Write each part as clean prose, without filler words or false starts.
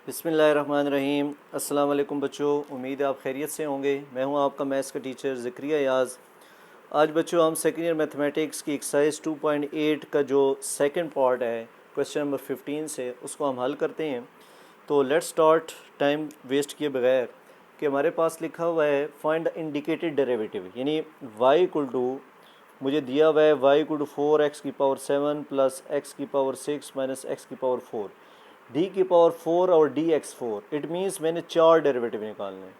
बिस्मिल्लाहिर्रहमानिर्रहीम। अस्सलाम वालेकुम बच्चों, उम्मीद है आप खैरियत से होंगे। मैं हूं आपका मैथ्स का टीचर ज़िक्रिया याज़। आज बच्चों हम सेकेंड ईयर मैथमेटिक्स की एक्सरसाइज 2.8 का जो सेकंड पार्ट है क्वेश्चन नंबर 15 से उसको हम हल करते हैं। तो लेट्स स्टार्ट टाइम वेस्ट किए बगैर कि हमारे पास लिखा हुआ है फाइंड द इंडिकेटेड डेरिवेटिव, यानी y इक्वल टू मुझे दिया हुआ है y इक्वल टू 4x की पावर 7 प्लस x की पावर 6 माइनस x की पावर 4, d की पावर 4 और dx4। इट मीन्स मैंने चार डेरिवेटिव निकालने हैं।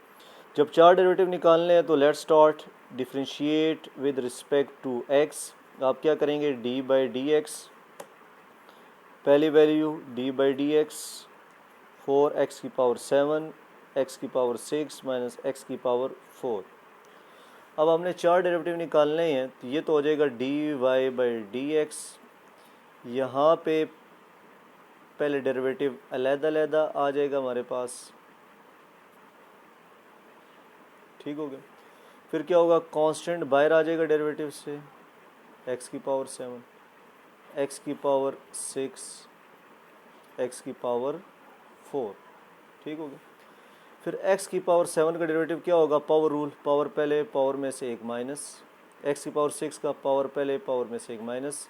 जब चार डेरिवेटिव निकालने हैं तो let's start differentiate with respect to x। आप क्या करेंगे, d बाई डी एक्स, पहली वैल्यू d by d x 4x की पावर 7 x की पावर 6 माइनस x की पावर 4। अब हमने चार डेरिवेटिव निकालने हैं तो ये तो हो जाएगा dy बाई डी एक्स। यहाँ पे पहले डेरिवेटिव अलग-अलग आ जाएगा हमारे पास, ठीक हो गया। फिर क्या होगा, कांस्टेंट बाहर आ जाएगा डेरिवेटिव से, x की पावर 7, x की पावर 6, x की पावर 4, ठीक हो गया। फिर x की पावर 7 का डेरिवेटिव क्या होगा, पावर रूल, पावर पहले पावर में से एक माइनस, x की पावर 6 का पावर पहले पावर में से एक माइनस,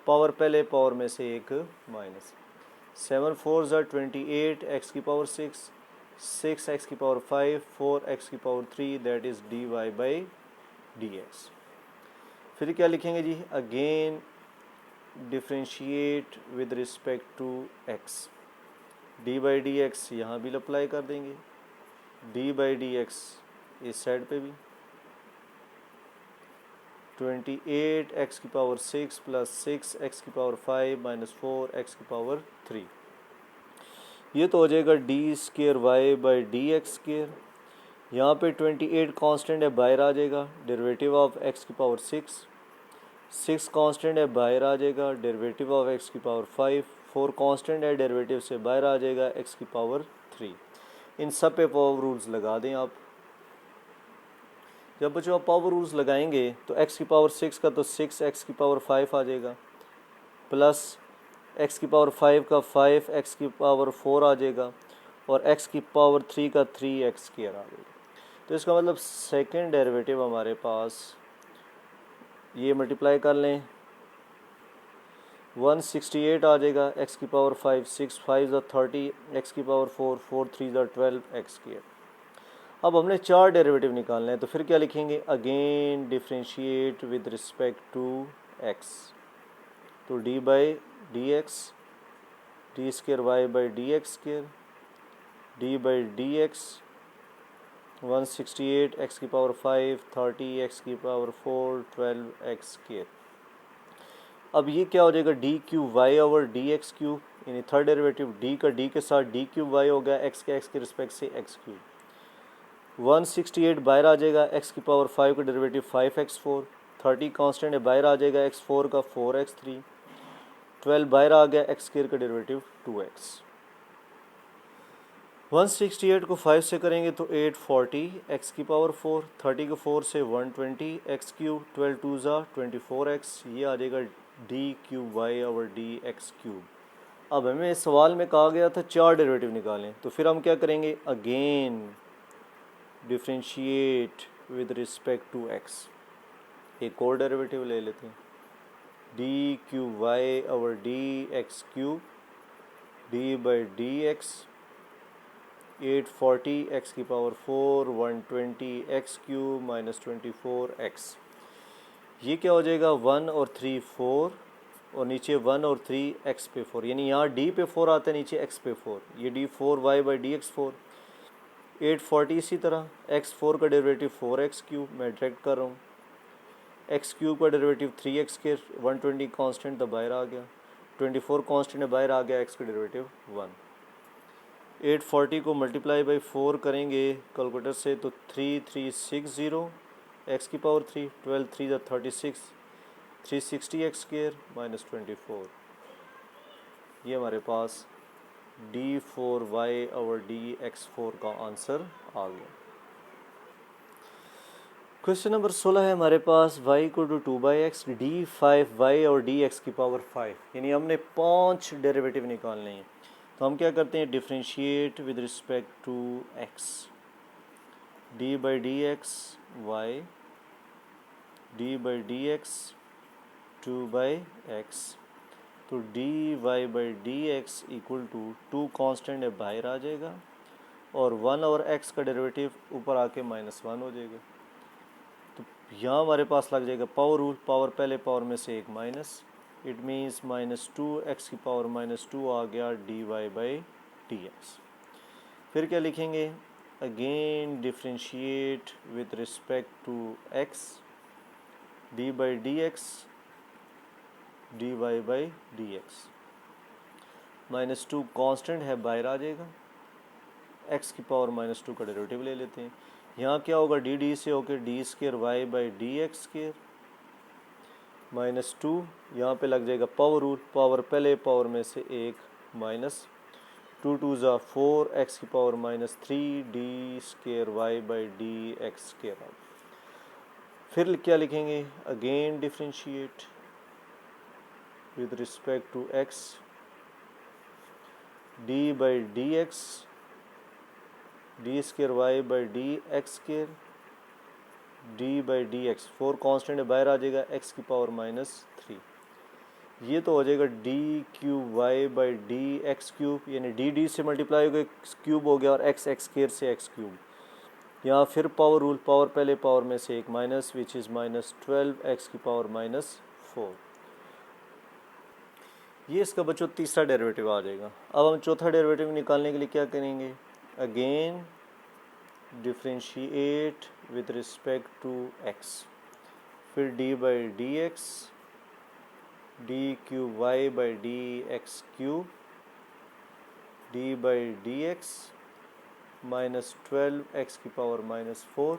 पावर पहले पावर में से एक माइनस। 7 4 28, x की पावर 6, 6 x की पावर 5, 4 x की power 3, that is dy by d x. फिर क्या लिखेंगे जी, again differentiate with respect to x। D by d x यहाँ भी अप्लाई कर देंगे, डी बाई डी एक्स इस साइड पे भी, 28 x की पावर 6 प्लस 6 x की पावर 5 माइनस 4 x की पावर 3। ये तो हो जाएगा d square y by d x square. यहाँ पे 28 कांस्टेंट है, बाहर आ जाएगा, डेरिवेटिव ऑफ x की पावर 6, 6 कांस्टेंट है, बाहर आ जाएगा, डेरिवेटिव ऑफ x की पावर 5, 4 कांस्टेंट है, डेरिवेटिव से बाहर आ जाएगा x की पावर 3। इन सब पे पावर रूल्स लगा दें आप। जब बच्चों आप पावर रूल्स लगाएंगे तो x की पावर 6 का तो 6 x की पावर 5 आ जाएगा, प्लस x की पावर 5 का 5 x की पावर 4 आ जाएगा, और x की पावर 3 का 3x स्क्वायर आ जाएगा। तो इसका मतलब सेकंड डेरिवेटिव हमारे पास, ये मल्टीप्लाई कर लें, 168 आ जाएगा, x की पावर 5, 6 5 30, x की पावर 4, 4 3 12 x स्क्वायर। अब हमने चार डेरिवेटिव निकालने हैं तो फिर क्या लिखेंगे, again differentiate with respect to x। तो d by d x, d square y by d x square, d by d x 168 x की पावर 5, 30 x की पावर 4, 12 x स्क्र। अब ये क्या हो जाएगा, d cube y over d x cube, यानी third derivative d का d के साथ डी क्यूब वाई हो गया, x के रिस्पेक्ट से x क्यूब। 168 बाहर आ जाएगा, x की पावर 5 का डेरिवेटिव 5x4, 30 कांस्टेंट है, बाहर आ जाएगा x4 का 4x3, 12 बाहर आ गया, x स्क्वायर का डेरिवेटिव 2x। 168 को 5 से करेंगे तो 840, x की पावर 4, 30 को 4 से 120, x क्यूब, 12 2 24x, ये आ जाएगा d cube y over d x cube. अब हमें इस सवाल में कहा गया था चार डेरिवेटिव निकालें, तो फिर हम क्या करेंगे, again differentiate with respect to x। एक और डेरिवेटिव ले लेते हैं, d cube y over d x cube, d by d x 840 x की power 4, 120 x cube minus 24x। ये क्या हो जाएगा, 1 और 3 4, और नीचे 1 और 3 x पे 4, यानी यहाँ d पे 4 आता है, नीचे x पे 4, ये d 4 y by d x 4। 840 इसी तरह, x4 का डेरिवेटिव 4x क्यूब, मैं डायरेक्ट कर रहा हूँ, x क्यूब का डेरिवेटिव 3x के, 120 कांस्टेंट तो बाहर आ गया, 24 कांस्टेंट है, बाहर आ गया, x का डेरिवेटिव 1। 840 को मल्टीप्लाई बाई 4 करेंगे कैलकुलेटर से तो 3360, x की पावर 3, 12 3 36, 360 x स्क्वायर माइनस 24। ये हमारे पास d4y ओवर dx4 का आंसर आ गया। क्वेश्चन नंबर 16 है हमारे पास, y equal to 2/x, d5y और dx की पावर 5, यानी हमने 5 डेरिवेटिव निकालने हैं। तो हम क्या करते हैं, differentiate with respect to x, d by d x y, d by d x 2 by x. तो d y by d x equal to 2 constant है बाहर आ जाएगा और 1 और एक्स का डेरिवेटिव ऊपर आके -1 हो जाएगा। तो यहाँ हमारे पास लग जाएगा पावर रूल, पावर पहले पावर में से एक माइनस, इट मीन्स -2 एक्स की पावर -2 आ गया d y by d x. फिर क्या लिखेंगे, again differentiate with respect to x, d by d x d y by d x. -2 constant है बाहर आ जाएगा, एक्स की पावर -2 का डेरिवेटिव ले लेते हैं। यहाँ क्या होगा, डी डी से होकर d square y by d x square, -2 यहाँ पे लग जाएगा पावर रूल, पावर पहले पावर में से एक माइनस, 2 2 ज़ा 4 एक्स की power -3 d square y by d x square. फिर क्या लिखेंगे, again differentiate with respect to x, d by d x d square y by d x square, d by d x 4 constant बाहर आ जाएगा, x की power -3। ये तो हो जाएगा d cube y by d x cube, यानी d d से मल्टीप्लाई हो गया क्यूब हो गया और एक्स एक्स स्केयर से एक्स क्यूब। यहाँ फिर पावर रूल, पावर पहले पावर में से एक माइनस, विच इज़ -12 एक्स की पावर -4। ये इसका बच्चों तीसरा डेरिवेटिव आ जाएगा। अब हम चौथा डेरिवेटिव निकालने के लिए क्या करेंगे, again differentiate with respect to x, फिर d by d x d cube y by d x cube, d by d x -12 x की पावर -4।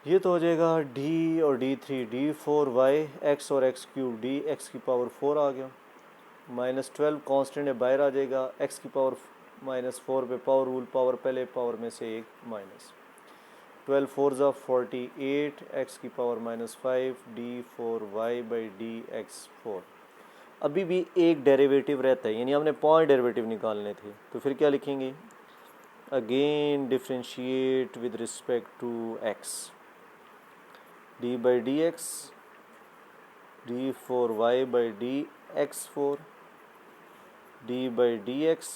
ये तो हो जाएगा डी और डी3 डी4 वाई एक्स और एक्स क्यूब डी एक्स की पावर 4 आ गया, -12 कांस्टेंट है बाहर आ जाएगा, एक्स की पावर -4 पे पावर रूल, पावर पहले पावर में से एक माइनस, 12 4 ज़ा 48 एक्स की पावर -5 डी4 वाई बाई डी एक्स 4। अभी भी एक डेरिवेटिव रहता है, यानी हमने 5 डेरिवेटिव निकालने थे। तो फिर क्या लिखेंगे, again differentiate with respect to x, d by d x डी4 y by d x 4, d by d x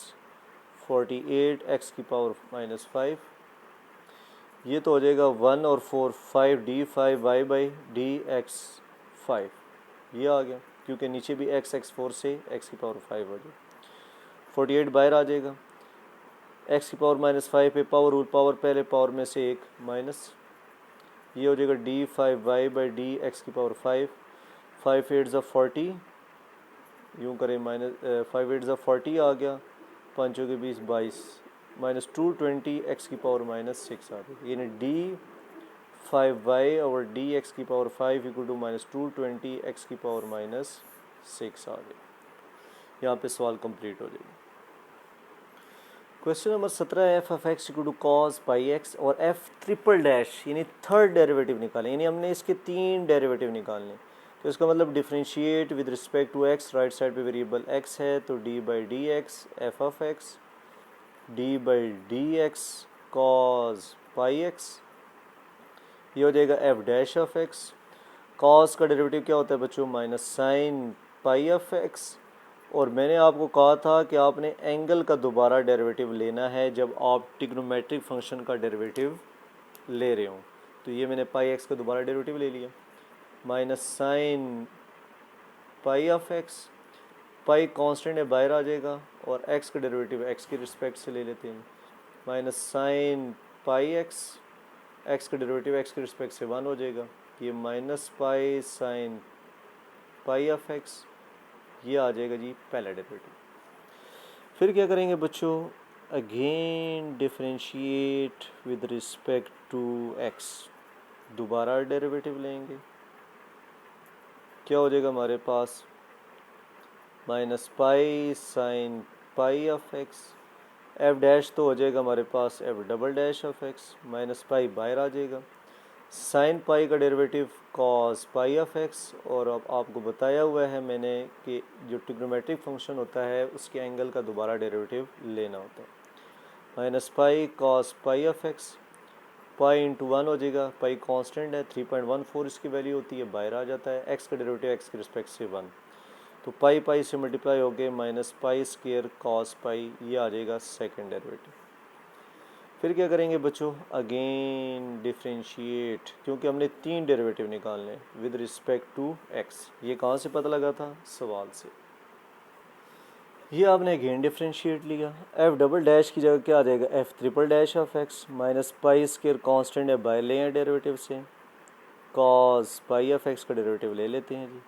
48 x की पावर -5। ये तो हो जाएगा 1 और 4 5 d 5 y by d x 5। ये आ गया क्योंकि नीचे भी एक्स एक्स 4 से एक्स की पावर 5 हो जाए, 48 बाहर आ जाएगा, एक्स की पावर -5 पे पावर रूल, पावर पहले पावर में से एक माइनस, ये हो जाएगा d 5 y by d x की पावर 5, 5 8 ज़ा 40, यूँ करें -5 8 ज़ा 40 आ गया, 5 के 20 22, -220 एक्स की पावर -6 आ गई, यानी डी 5 वाई और डी एक्स की पावर 5 इक्वल टू -220 एक्स की पावर -6 आ गई। यहाँ पे सवाल कंप्लीट हो जाएगा। क्वेश्चन नंबर 17 है f of x equal to cos pi x और एफ ट्रिपल डैश यानी थर्ड डेरिवेटिव निकालें, यानी हमने इसके 3 डेरिवेटिव निकालने। तो इसका मतलब differentiate with respect to x, right side पे वेरिएबल एक्स है तो d by d x f of x, d by d x cos pi x, ये हो जाएगा f dash of x. Cos का डेरिवेटिव क्या होता है बच्चों, minus sine pi of x. और मैंने आपको कहा था कि आपने एंगल का दोबारा डेरिवेटिव लेना है जब आप ट्रिग्नोमेट्रिक फंक्शन का डेरिवेटिव ले रहे हो। तो ये मैंने पाई एक्स का दोबारा डेरिवेटिव ले लिया, minus sine pi of x, pi constant है बाहर आ जाएगा और एक्स का डेरिवेटिव एक्स के रिस्पेक्ट से ले लेते हैं, minus sine pi x, x का डेरिवेटिव एक्स के रिस्पेक्ट से 1 हो जाएगा, ये minus pi sine pi of x, ये आ जाएगा जी पहला डेरिवेटिव। फिर क्या करेंगे बच्चों, again differentiate with respect to x, दोबारा डेरिवेटिव लेंगे, क्या हो जाएगा हमारे पास minus pi sine pi of x, f dash तो हो जाएगा हमारे पास f double dash of x, minus pi बाहर आ जाएगा, साइन पाई का derivative cos pi of x, और अब आपको बताया हुआ है मैंने कि जो ट्रिग्नोमेट्रिक फंक्शन होता है उसके एंगल का दोबारा डेरिवेटिव लेना होता है। Minus pi cos pi of x, pi into 1 हो जाएगा, पाई कांस्टेंट है 3.14 इसकी वैल्यू होती है, बाहर आ जाता है। एक्स का डेरिवेटिव एक्स के रिस्पेक्ट से 1, तो पाई पाई से मल्टीप्लाई हो गए minus pi square cos pi, ये आ जाएगा सेकंड डेरिवेटिव। फिर क्या करेंगे बच्चों, अगेन डिफ्रेंशिएट, क्योंकि हमने 3 डेरिवेटिव निकालने विद रिस्पेक्ट टू एक्स। ये कहाँ से पता लगा था, सवाल से। ये आपने अगेन डिफ्रेंशिएट लिया, एफ डबल डैश की जगह क्या आ जाएगा, f triple dash of x, minus pi square constant है, बाहर ले हैं डेरिवेटिव से, कॉस पाई ऑफ एक्स का डेरिवेटिव ले लेते हैं जी।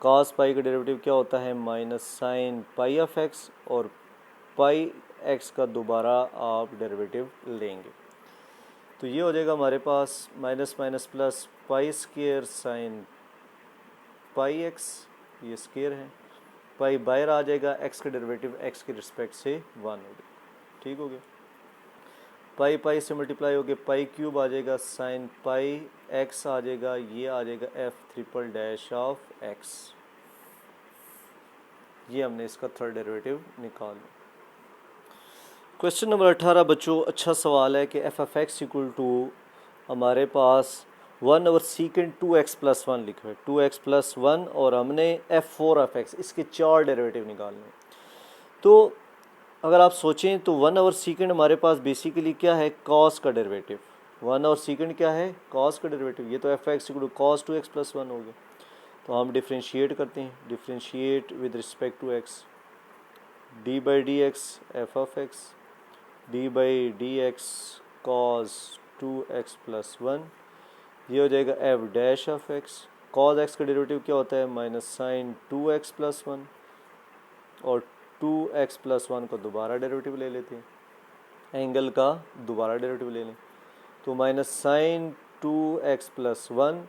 कॉस पाई का डेरिवेटिव क्या होता है, minus sine pi of x, और पाई एक्स का दोबारा आप डेरिवेटिव लेंगे, तो ये हो जाएगा हमारे पास minus minus plus pi square sine pi x, ये स्क्वायर है, पाई बाहर आ जाएगा, एक्स का डेरिवेटिव एक्स के रिस्पेक्ट से 1 हो गया, ठीक हो गया। पाई पाई से मल्टीप्लाई हो गया, पाई क्यूब आ जाएगा, साइन पाई एक्स आ जाएगा, ये आ जाएगा f triple dash of x. ये हमने इसका थर्ड डेरिवेटिव निकाल लिया। क्वेश्चन नंबर 18 बच्चों, अच्छा सवाल है कि f f x equal to हमारे पास 1 ओवर सीकेंड 2x प्लस 1 लिखा है, 2x प्लस 1, और हमने f4 ऑफ x इसके 4 डेरिवेटिव निकालने। तो अगर आप सोचें तो 1 ओवर सीकेंड हमारे पास बेसिकली क्या है, कॉस का डेरिवेटिव। 1 ओवर सीकेंड क्या है, कॉस का डेरिवेटिव, ये तो f x equal to cos 2x plus 1 हो गया। तो हम डिफ्रेंशिएट करते हैं, differentiate with respect to x, d by d x f of x, d by d x cos 2x plus 1, ये हो जाएगा f dash of x. Cos x का डेरिवेटिव क्या होता है, माइनस साइन 2x प्लस 1, और 2x प्लस 1 को दोबारा डेरिवेटिव ले लेते हैं, एंगल का दोबारा डेरिवेटिव ले लें, तो minus sign 2x plus 1,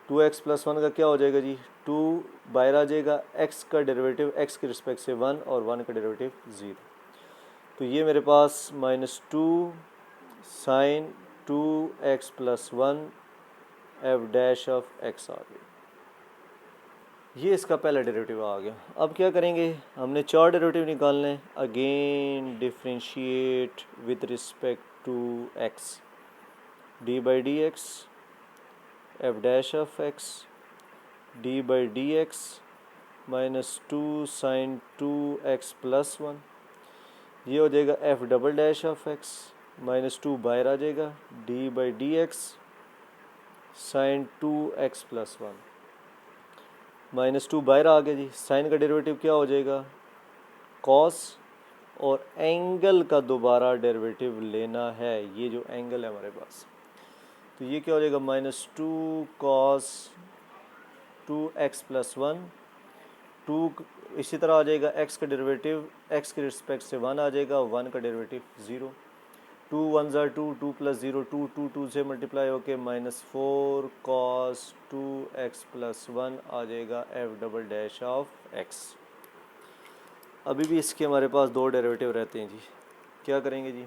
2x plus 1 का क्या हो जाएगा जी, 2 बाहर आ जाएगा, x का डेरिवेटिव x के रिस्पेक्ट से 1 और 1 का डेरिवेटिव 0, तो ये मेरे पास minus 2 sine 2x plus 1 f dash of x आ गया, ये इसका पहला डेरिवेटिव आ गया। अब क्या करेंगे, हमने 4 डेरिवेटिव निकालने हैं, again differentiate with respect to x, d by d x f dash of x, d by d x minus 2 sine 2x plus 1, ये हो जाएगा f double dash of x, minus 2 बाहर आ जाएगा, d by d x sine 2x plus 1, minus 2 बाहर आ गया जी, sign का derivative क्या हो जाएगा, कॉस, और एंगल का दोबारा डेरिवेटिव लेना है, ये जो एंगल है हमारे पास, तो ये क्या हो जाएगा, माइनस 2 कॉस 2x प्लस 1, 2 इसी तरह आ जाएगा, x का डेरिवेटिव x के रिस्पेक्ट से 1 आ जाएगा, 1 का डेरिवेटिव 0, 2 1 ज़ा 2, 2 प्लस 0 2, 2 2 से मल्टीप्लाई होके माइनस 4 कॉस 2x प्लस 1 आ जाएगा f double dash of x। अभी भी इसके हमारे पास 2 डेरिवेटिव रहते हैं जी, क्या करेंगे जी,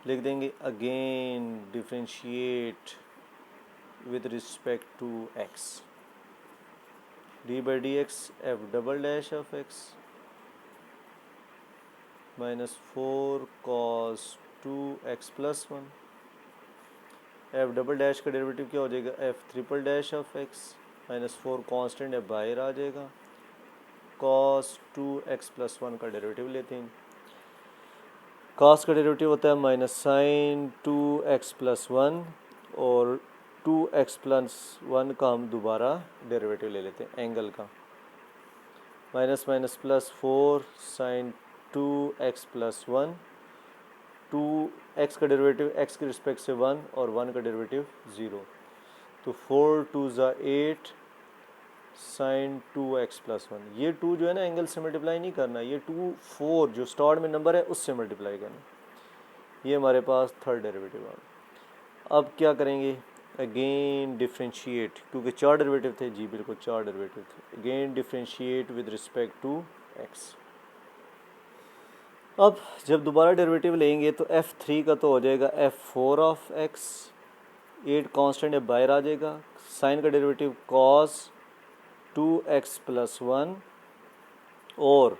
लिख देंगे again differentiate with respect to x, d by d x f double dash of x minus 4 cos 2x plus 1, f double dash का डेरिवेटिव क्या हो जाएगा, f triple dash of x, minus 4 constant है, बाहर आ जाएगा, कॉस 2x प्लस 1 का derivative लेते हैं, कॉस का डेरिवेटिव होता है माइनस साइन 2x प्लस 1, और 2x प्लस 1 का हम दोबारा डेरिवेटिव ले लेते हैं एंगल का, minus minus plus 4 sine 2x plus 1, 2x का डेरिवेटिव x के रिस्पेक्ट से 1 और 1 का डेरिवेटिव 0, तो 4 2 ज़ा 8 साइन 2x प्लस 1, ये 2 जो है ना एंगल से मल्टीप्लाई नहीं करना, ये 2 4 जो स्टार्ट में नंबर है उससे मल्टीप्लाई करना, ये हमारे पास थर्ड डेरिवेटिव आ गया। अब क्या करेंगे, अगेन डिफ्रेंशिएट, क्योंकि 4 डेरिवेटिव थे जी, बिल्कुल 4 डेरिवेटिव थे, again differentiate with respect to x। अब जब दोबारा डेरिवेटिव लेंगे तो f3 का तो हो जाएगा f4 ऑफ x, 8 कांस्टेंट है बाहर आ जाएगा, साइन का डेरिवेटिव cos 2x प्लस 1 और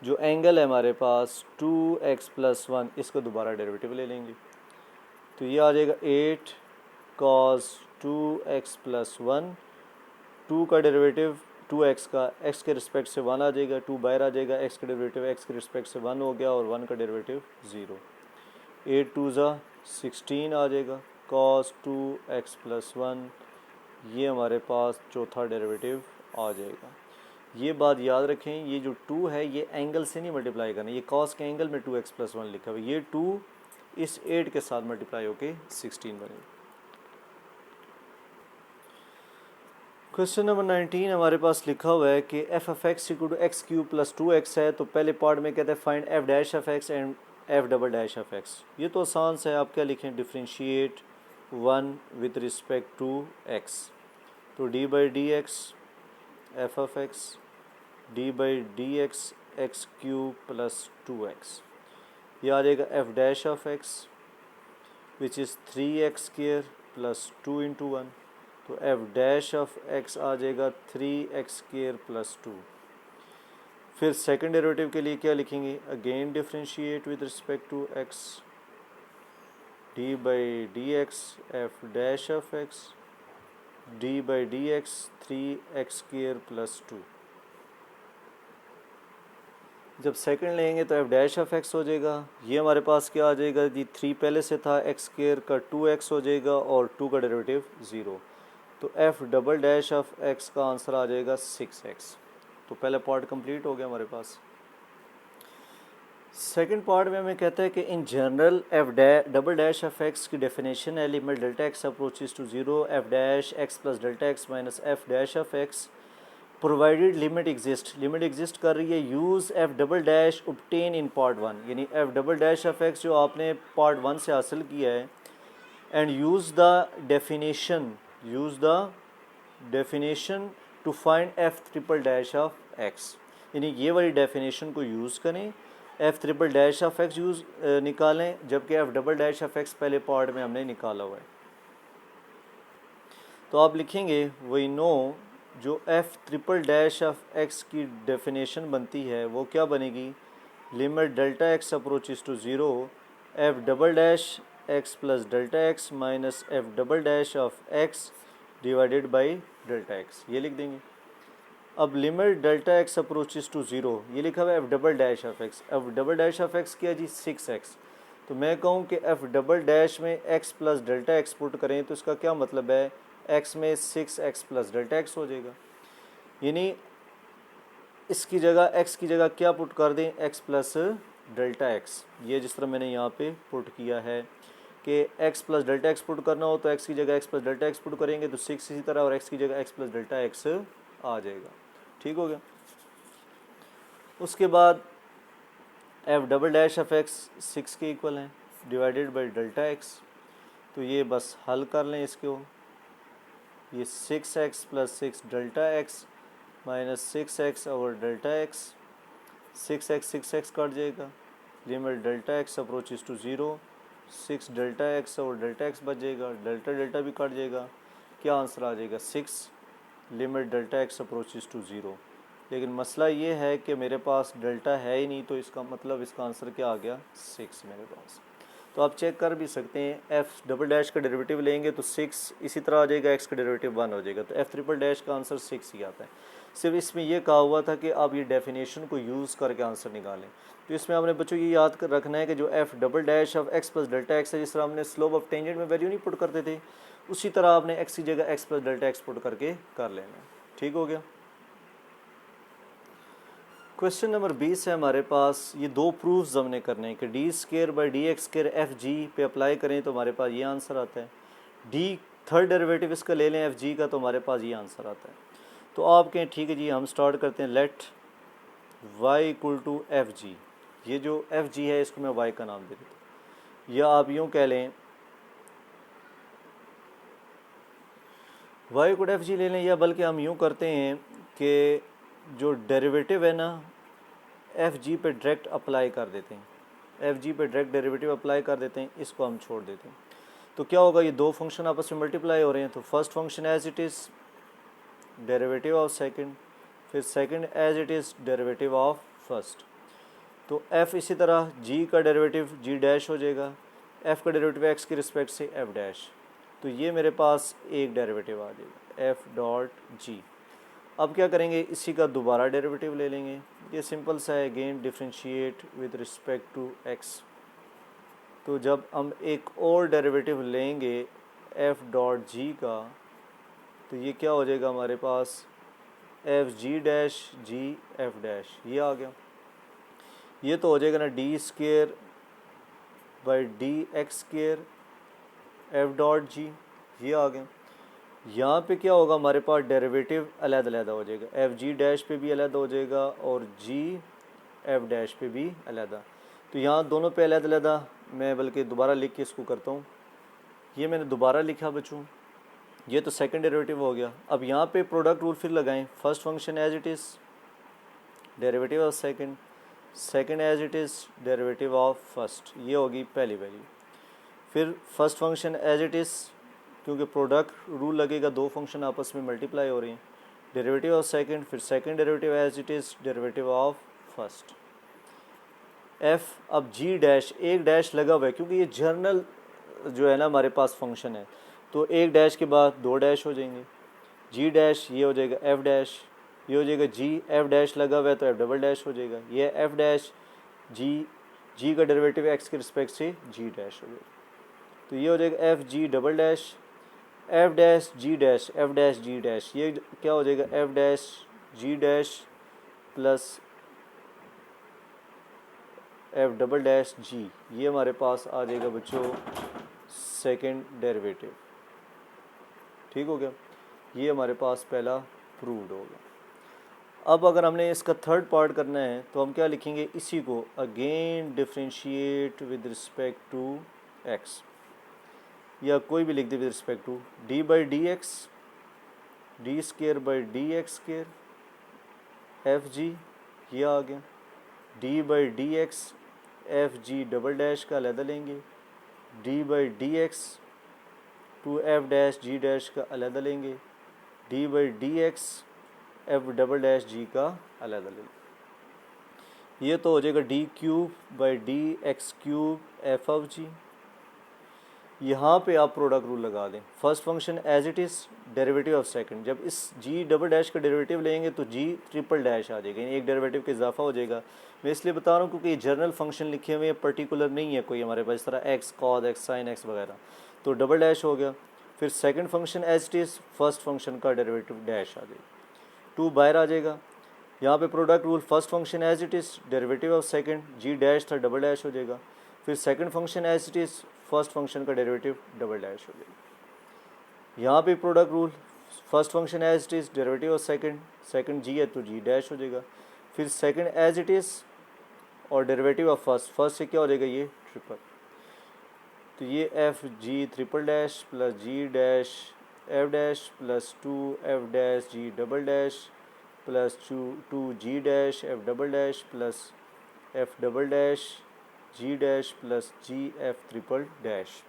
जो एंगल है हमारे पास 2x प्लस 1 इसको दोबारा डेरिवेटिव ले लेंगे तो ये आ जाएगा 8 cos 2x प्लस 1, 2 का डेरिवेटिव 2x का x के रिस्पेक्ट से 1 आ जाएगा, 2 बाहर आ जाएगा, x का डेरिवेटिव x के रिस्पेक्ट से 1 हो गया और 1 का डेरिवेटिव 0। 8 2 ज़ा 16 आ जाएगा, cos 2x प्लस 1 ये हमारे पास चौथा डेरिवेटिव आ जाएगा। ये बात याद रखें, ये जो 2 है ये एंगल से नहीं मल्टीप्लाई करना, ये cos के एंगल में 2x प्लस 1 लिखा हुआ है, ये 2 इस 8 के साथ मल्टीप्लाई होके 16 बनेगा। क्वेश्चन नंबर 19 हमारे पास लिखा हुआ है कि f of x equal to x cube plus 2x है। तो पहले पार्ट में कहते हैं find f dash of x and f double dash of x. ये तो आसान से है, आप क्या लिखें, differentiate 1 with respect to x। तो d by d x f of x d by d x x cube plus 2x, ये आ जाएगा f dash of x which is 3x square plus 2 into 1। तो एफ डैश ऑफ एक्स आ जाएगा 3x square plus 2। फिर second derivative के लिए क्या लिखेंगे, again differentiate with respect to x, d by d x f dash of x d by d x 3x square plus 2। जब second लेंगे तो F dash of x हो जाएगा, ये हमारे पास क्या आ जाएगा जी, 3 पहले से था, एक्स स्क्वायर का 2x हो जाएगा और 2 का डेरिवेटिव 0। तो F double dash of x का आंसर आ जाएगा 6x। तो पहला पार्ट कंप्लीट हो गया हमारे पास। सेकंड पार्ट में हमें कहता है कि in general f double dash of x की डेफिनेशन है limit delta x approaches to 0 f dash x plus delta x minus f dash of x provided limit exist कर रही है, use f double dash obtain in part 1, यानी f double dash of x जो आपने part 1 से हासिल किया है, and use the definition to find f triple dash of x, यानी ये वाली डेफिनेशन को यूज़ करें, f triple dash of x निकालें, जबकि f double dash of x पहले पार्ट में हमने निकाला हुआ है। तो आप लिखेंगे वी नो जो f triple dash of x की डेफिनेशन बनती है वो क्या बनेगी, limit delta x approaches to 0 f double dash x plus delta x minus f double dash of x divided by delta x, ये लिख देंगे। अब limit delta x approaches to 0, ये लिखा हुआ है f double dash of x, f double dash of x क्या जी 6x। तो मैं कहूँ कि एफ डबल डैश में x plus delta x put करें तो इसका क्या मतलब है, x में 6x प्लस डेल्टा एक्स हो जाएगा, यानी इसकी जगह x की जगह क्या पुट कर दें, x प्लस डेल्टा एक्स। ये जिस तरह मैंने यहाँ पे पुट किया है कि x plus delta x put करना हो तो x की जगह x plus delta x put करेंगे तो 6 इसी तरह, और x की जगह x प्लस डेल्टा एक्स आ जाएगा। ठीक हो गया। उसके बाद F double dash of x 6 के इक्वल है डिवाइडेड बाई डेल्टा एक्स, तो ये बस हल कर लें इसको, ये 6x plus 6 delta x minus 6x over delta x, 6x cut जाएगा, limit delta x approaches to 0 6 delta x और डेल्टा एक्स बच जाएगा, डेल्टा डेल्टा भी कट जाएगा, क्या आंसर आ जाएगा 6 limit delta x approaches to 0। लेकिन मसला ये है कि मेरे पास डेल्टा है ही नहीं, तो इसका मतलब इसका आंसर क्या आ गया 6 मेरे पास। तो आप चेक कर भी सकते हैं, एफ डबल डैश का डेरिवेटिव लेंगे तो 6 इसी तरह आ जाएगा, एक्स का डेरिवेटिव 1 हो जाएगा, तो एफ ट्रिपल डैश का आंसर 6 ही आता है। सिर्फ इसमें यह कहा हुआ था कि आप ये डेफिनेशन को यूज़ करके आंसर निकालें। तो इसमें आपने बच्चों ये याद कर रखना है कि जो F double dash of x plus delta x है, जिस तरह हमने स्लोप ऑफ टेंजेंट में वैल्यू नहीं पुट करते थे, उसी तरह आपने एक्स की जगह x plus delta x put करके कर लेना है। ठीक हो गया। क्वेश्चन नंबर 20 है हमारे पास, ये दो प्रूफ्स हमने करने हैं कि D square by d x square F G पे अप्लाई करें तो हमारे पास ये आंसर आता है, डी थर्ड डेरिवेटिव इसका ले लें एफ जी का तो हमारे पास ये आंसर आता है। तो आप कहें ठीक है जी, हम स्टार्ट करते हैं, let y equal to f g, ये जो एफ जी है इसको मैं वाई का नाम दे देता हूँ, या आप यूँ कह लें वाई इक्वल एफ जी ले लें, या बल्कि हम यूँ करते हैं कि जो डेरिवेटिव है ना एफ जी पे डायरेक्ट अप्लाई कर देते हैं, एफ जी पे डायरेक्ट डेरिवेटिव अप्लाई कर देते हैं, इसको हम छोड़ देते हैं। तो क्या होगा, ये दो फंक्शन आपस में मल्टीप्लाई हो रहे हैं, तो first function as it is derivative of second, फिर second as it is derivative of first. तो f इसी तरह g का डेरिवेटिव g डैश हो जाएगा, f का डेरिवेटिव x की रिस्पेक्ट से f डैश। तो ये मेरे पास एक डेरिवेटिव आ जाएगा f डॉट g। अब क्या करेंगे, इसी का दोबारा डेरिवेटिव ले लेंगे। ये सिंपल सा है, again differentiate with respect to x। तो जब हम एक और डेरिवेटिव लेंगे f डॉट g का, तो ये क्या हो जाएगा हमारे पास एफ जी डैश जी एफ डैश, ये आ गया। ये तो हो जाएगा ना D square by d x square F dot G, ये आ गया। यहाँ पे क्या होगा, हमारे पास डेरिवेटिव अलग-अलग हो जाएगा, एफ जी डैश पे भी अलग हो जाएगा और जी एफ डैश पे भी अलग। तो यहाँ दोनों पे अलग-अलग, मैं बल्कि दोबारा लिख के इसको करता हूँ। ये मैंने दोबारा लिखा बच्चों, ये तो सेकंड डेरिवेटिव हो गया। अब यहाँ पे प्रोडक्ट रूल फिर लगाएं, first function as it is derivative of second, second as it is derivative of first, ये होगी पहली वैल्यू। फिर first function as it is, क्योंकि प्रोडक्ट रूल लगेगा, दो फंक्शन आपस में मल्टीप्लाई हो रही हैं, डेरिवेटिव ऑफ सेकंड, फिर second derivative as it is derivative of first. F, अब जी डैश, एक डैश लगा हुआ है क्योंकि ये जर्नल जो है ना हमारे पास फंक्शन है, तो एक डैश के बाद दो डैश हो जाएंगे, जी डैश, ये हो जाएगा एफ डैश, ये हो जाएगा जी एफ डैश लगा हुआ है तो एफ डबल डैश हो जाएगा, ये एफ डैश जी का डेरिवेटिव एक्स के रिस्पेक्ट से जी डैश हो जाएगा, तो ये हो जाएगा f g double dash f dash g dash f dash g dash, ये क्या हो जाएगा f dash g dash plus f double dash g, ये हमारे पास आ जाएगा बच्चों सेकंड डेरिवेटिव। ठीक हो गया, ये हमारे पास पहला प्रूव्ड होगा। अब अगर हमने इसका थर्ड पार्ट करना है तो हम क्या लिखेंगे, इसी को again differentiate with respect to x, या कोई भी लिख दे with respect to d by d x d square by d x square f g, ये आ गया। D by d x f g double dash का अलग लेंगे, d by d x two f dash g dash का अलग लेंगे, d by d x f double dash g का अलग लेंगे। ये तो हो जाएगा d cube by d x cube f of g. यहाँ पे आप प्रोडक्ट रूल लगा दें, first function as it is derivative of second, जब इस जी डबल डैश का डेरिवेटिव लेंगे तो जी ट्रिपल डैश आ जाएगा, यानी एक डेरिवेटिव का इजाफा हो जाएगा। मैं इसलिए बता रहा हूँ क्योंकि ये जर्नल फंक्शन लिखे हुए हैं, पर्टिकुलर नहीं है कोई हमारे पास, इस तरह x cos x sine x वगैरह, तो डबल डैश हो गया। फिर second function as it is first function का डेरिवेटिव डैश आ जाएगा, टू बाहर आ जाएगा। यहाँ पे product rule first function as it is derivative of second, g dash था डबल डैश हो जाएगा। फिर second function as it is first function का डेरिवेटिव डबल डैश हो जाएगा। यहाँ पे product rule first function as it is derivative of second, second g है तो जी डैश हो जाएगा। फिर सेकंड एज इट इज़ और डेरिवेटिव ऑफ फर्स्ट, फर्स्ट से क्या हो जाएगा ये ट्रिपल, तो ये f g triple dash plus g dash f dash plus two f dash g double dash plus two g dash f double dash plus f double dash g dash plus g f triple dash.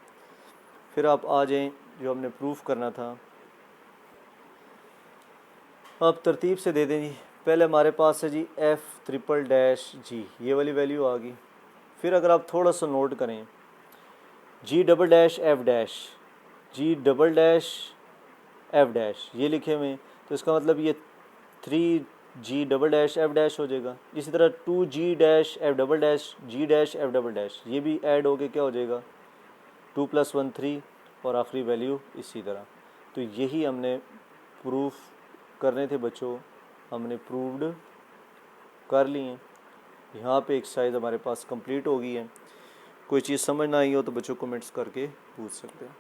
फिर आप आ जाएं जो हमने proof करना था, अब तरतीब से दे दें जी। पहले हमारे पास है जी एफ ट्रिपल डैश जी, ये वाली वैल्यू आ गई। फिर अगर आप थोड़ा सा नोट करें, g double dash f dash g double dash f dash ये लिखे हुए, तो इसका मतलब ये three g double dash f dash हो जाएगा। इसी तरह two g dash f double dash g dash f double dash, ये भी ऐड हो के क्या हो जाएगा टू प्लस वन थ्री, और आखिरी वैल्यू इसी तरह। तो यही हमने प्रूफ करने थे बच्चों, हमने प्रूव्ड कर लिए। यहाँ पे एक्सरसाइज हमारे पास कंप्लीट हो गई है। कोई चीज़ समझ ना आई हो तो बच्चों कमेंट्स करके पूछ सकते हैं।